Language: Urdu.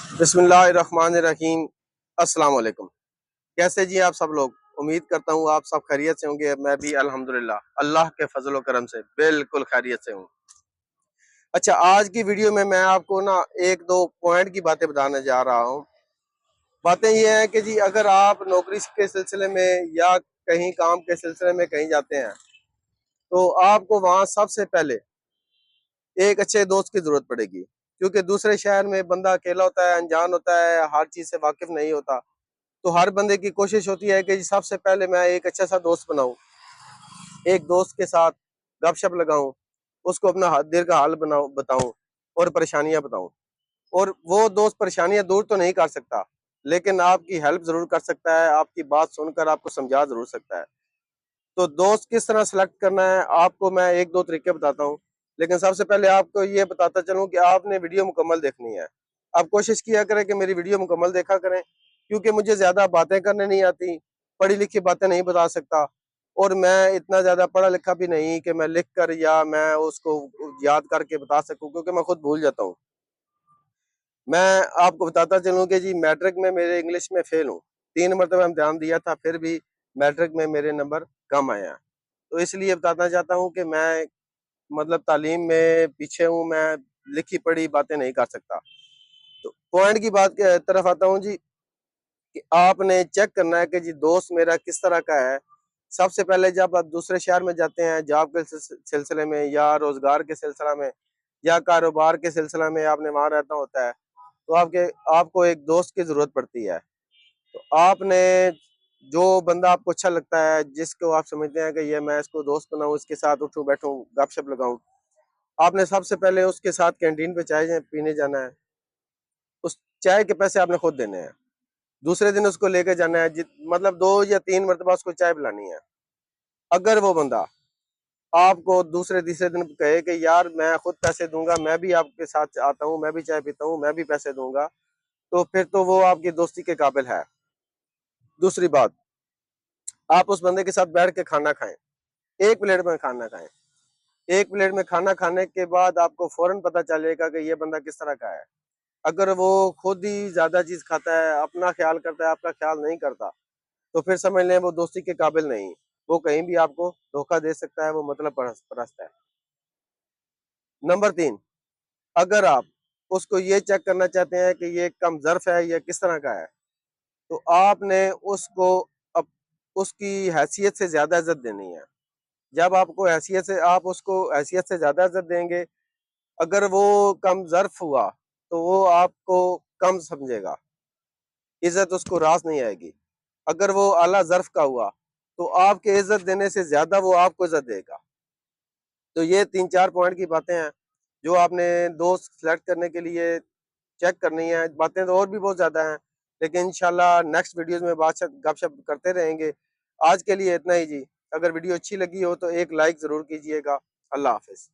بسم اللہ الرحمن الرحیم۔ السلام علیکم۔ کیسے جی آپ سب لوگ؟ امید کرتا ہوں آپ سب خیریت سے ہوں گے۔ میں بھی الحمدللہ اللہ کے فضل و کرم سے بالکل خیریت سے ہوں۔ اچھا، آج کی ویڈیو میں آپ کو ایک دو پوائنٹ کی باتیں بتانے جا رہا ہوں۔ باتیں یہ ہیں کہ جی اگر آپ نوکری کے سلسلے میں یا کہیں کام کے سلسلے میں کہیں جاتے ہیں تو آپ کو وہاں سب سے پہلے ایک اچھے دوست کی ضرورت پڑے گی، کیونکہ دوسرے شہر میں بندہ اکیلا ہوتا ہے، انجان ہوتا ہے، ہر چیز سے واقف نہیں ہوتا۔ تو ہر بندے کی کوشش ہوتی ہے کہ سب سے پہلے میں ایک اچھا سا دوست بناؤں، ایک دوست کے ساتھ گپ شپ لگاؤں، اس کو اپنا دل کا حال بتاؤں اور پریشانیاں بتاؤں۔ اور وہ دوست پریشانیاں دور تو نہیں کر سکتا، لیکن آپ کی ہیلپ ضرور کر سکتا ہے، آپ کی بات سن کر آپ کو سمجھا ضرور سکتا ہے۔ تو دوست کس طرح سلیکٹ کرنا ہے آپ کو میں ایک دو طریقے بتاتا ہوں، لیکن سب سے پہلے آپ کو یہ بتاتا چلوں کہ آپ نے ویڈیو مکمل دیکھنی ہے۔ آپ کوشش کیا کریں کہ میری ویڈیو مکمل دیکھا کریں، کیونکہ مجھے زیادہ باتیں کرنے نہیں آتی، پڑھی لکھی باتیں نہیں بتا سکتا، اور میں اتنا زیادہ پڑھا لکھا بھی نہیں کہ میں لکھ کر یا میں اس کو یاد کر کے بتا سکوں، کیونکہ میں خود بھول جاتا ہوں۔ میں آپ کو بتاتا چلوں کہ جی میٹرک میں میرے انگلش میں فیل ہوں، 3 مرتبہ امتحان دیا تھا، پھر بھی میٹرک میں میرے نمبر کم آئے ہیں۔ تو اس لیے بتانا چاہتا ہوں کہ میں تعلیم میں پیچھے ہوں، میں لکھی پڑھی باتیں نہیں کر سکتا۔ تو پوائنٹ کی بات کی طرف آتا ہوں جی، کہ آپ نے چیک کرنا ہے کہ جی دوست میرا کس طرح کا ہے۔ سب سے پہلے جب آپ دوسرے شہر میں جاتے ہیں جاب کے سلسلے میں یا روزگار کے سلسلہ میں یا کاروبار کے سلسلہ میں، آپ نے وہاں رہنا ہوتا ہے، تو آپ کو ایک دوست کی ضرورت پڑتی ہے۔ تو آپ نے جو بندہ آپ کو اچھا لگتا ہے، جس کو آپ سمجھتے ہیں کہ یہ میں اس کو دوست بناؤں، اس کے ساتھ اٹھوں بیٹھوں گپ شپ لگاؤں، آپ نے سب سے پہلے اس کے ساتھ کینٹین پہ چائے پینے جانا ہے۔ اس چائے کے پیسے آپ نے خود دینے ہیں، دوسرے دن اس کو لے کے جانا ہے، 2 یا 3 مرتبہ اس کو چائے پلانی ہے۔ اگر وہ بندہ آپ کو دوسرے تیسرے دن کہے کہ یار میں خود پیسے دوں گا، میں بھی آپ کے ساتھ آتا ہوں، میں بھی چائے پیتا ہوں، میں بھی پیسے دوں گا، تو پھر تو وہ آپ کی دوستی کے قابل ہے۔ دوسری بات، آپ اس بندے کے ساتھ بیٹھ کے کھانا کھائیں، ایک پلیٹ میں کھانا کھائیں۔ ایک پلیٹ میں کھانا کھانے کے بعد آپ کو فوراً پتہ چلے گا کہ یہ بندہ کس طرح کا ہے۔ اگر وہ خود ہی زیادہ چیز کھاتا ہے، اپنا خیال کرتا ہے، آپ کا خیال نہیں کرتا، تو پھر سمجھ لیں وہ دوستی کے قابل نہیں، وہ کہیں بھی آپ کو دھوکہ دے سکتا ہے، وہ مطلب پرست ہے۔ نمبر 3، اگر آپ اس کو یہ چیک کرنا چاہتے ہیں کہ یہ کم ظرف ہے یا کس طرح کا ہے، تو آپ نے اس کی حیثیت سے زیادہ عزت دینی ہے۔ جب آپ اس کو حیثیت سے زیادہ عزت دیں گے، اگر وہ کم ظرف ہوا تو وہ آپ کو کم سمجھے گا، عزت اس کو راس نہیں آئے گی۔ اگر وہ اعلیٰ ظرف کا ہوا تو آپ کے عزت دینے سے زیادہ وہ آپ کو عزت دے گا۔ تو یہ 3-4 پوائنٹ کی باتیں ہیں جو آپ نے دوست سلیکٹ کرنے کے لیے چیک کرنی ہے۔ باتیں تو اور بھی بہت زیادہ ہیں، لیکن انشاءاللہ نیکسٹ ویڈیوز میں گپ شپ کرتے رہیں گے۔ آج کے لیے اتنا ہی جی۔ اگر ویڈیو اچھی لگی ہو تو ایک لائک ضرور کیجئے گا۔ اللہ حافظ۔